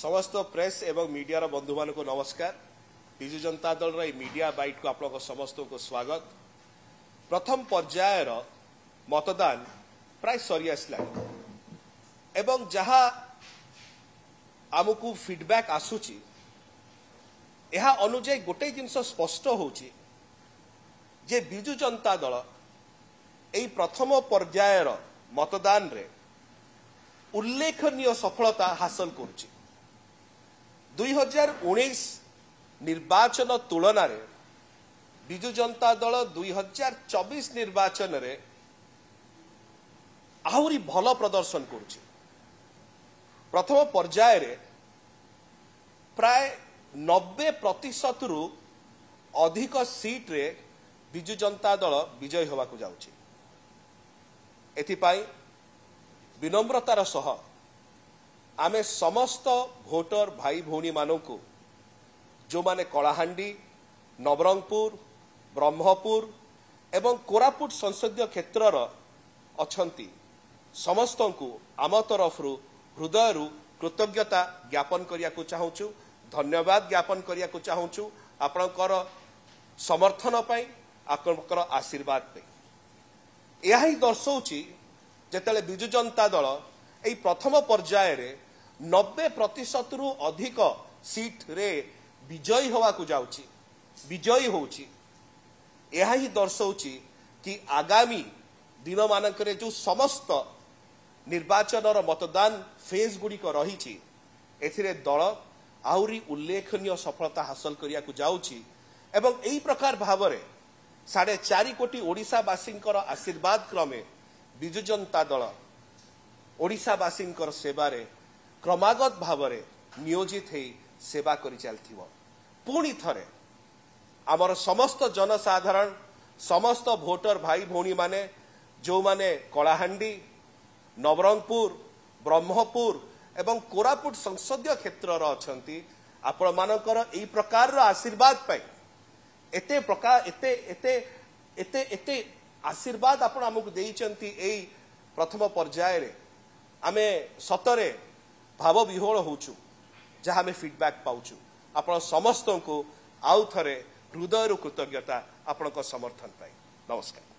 समस्त प्रेस एवं मीडिया बंधु मान को नमस्कार। विजु जनता दल मीडिया बाइट को आप समस्त को स्वागत। प्रथम पर्यायर मतदान प्राय सरी आसला एवं जहा आमको फीडबैक आसूची यह अनुजाई गोटे जिनस स्पष्ट होची जे विजु जनता दल एई प्रथम पर्यायर मतदान रे उल्लेखनीय सफलता हासिल करुची। 2019 निर्वाचन तुलन रे विजु जनता दल 2024 निर्वाचन रे आहुरी भल प्रदर्शन करुची। प्रथम पर्याय रे प्राय 90% रु अधिक सीट रे विजु जनता दल विजय होगा जाउची। एथिपाई विनम्रतार सह आमे समस्त भोटर भाई भौणी मानू जो माने कलाहांडी नवरंगपुर ब्रह्मपुर एवं कोरापुट संसदीय क्षेत्र अछंती समस्त को आम तरफ हृदय कृतज्ञता ज्ञापन करिया को चाहूचु, धन्यवाद ज्ञापन करिया को चाहूचु आपणकर समर्थन पाई आपणकर आशीर्वाद पाई। यह ही दर्शाउची जेतेले विजु जनता दल एई प्रथम पर्याय रे 90% रु अधिक सीट रे विजयी होवा को जाउची, विजयी होउची। यह ही दर्शाउची कि आगामी दिन मानकरे जो समस्त निर्वाचन मतदान फेज गुड़िक रही एथिरे दल आहुरी उल्लेखनीय सफलता हासिल करिया को जाउची एवं एई प्रकार भावरे 4.5 कोटी ओडिशावासी आशीर्वाद क्रमे विजु जनता दल ओडिशावासी सेवारे क्रमागत भावरे नियोजित है सेवा करि चलथिबो। पुणी थरे आमर समस्त जनसाधारण समस्त भोटर भाई भौणी माने जो माने कलाहांडी नवरंगपुर ब्रह्मपुर एवं कोरापुट संसदीय क्षेत्र अछंती आपण मानकर एई प्रकार आशीर्वाद पाई एते प्रकार एते एते एते एते आशीर्वाद आपण हमकु देइचंती एई प्रथम पर्याय रे आमे सतरे भाव विहोल होचु जहाँ आमे फीडबैक पाउचु। आपण समस्त को आउ थरे हृदय कृतज्ञता आपण समर्थन पाई। नमस्कार।